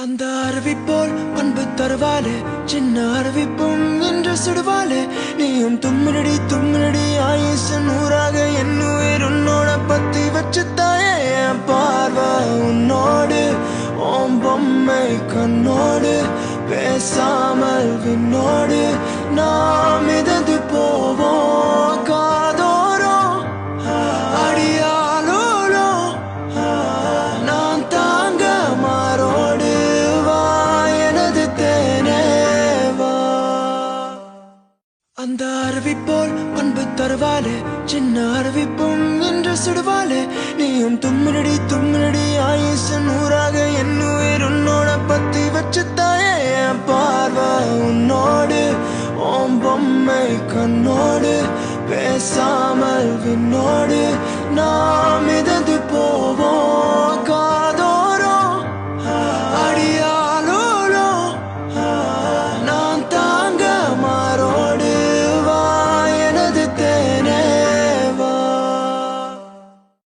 அந்த அருவி போல் அன்பு தருவாளே, சின்ன அருவிப்பும் என்று சுடுவாளே. நீயும் தும்மிரடி தும்மிரடி ஆயுசு நூறாக என் உயிர் உன்னோட பத்தி வச்சு தாயே. என் பார்வை உன்னோடு, ஓம் பொம்மை கண்ணோடு, பேசாமல் விண்ணோடு நாம் மிதந்து போவோம் காதோரம். அடியாலோலோ நான் தாங்க மாறோடு, வா எனது தேனேவா. அந்த அருவி போல் அன்பு தருவாளே, சின்ன அருவிப்பும் என்று சுடுவாளே. நீயும் தும்மிரடி தும்மிரடி ஆயுசு நூறாக என் உயிர் உன்னோட பத்தி வச்சு தாயே. என் பார்வை உன்னோடு, ஓம் பொம்மை கண்ணோடு, பேசாம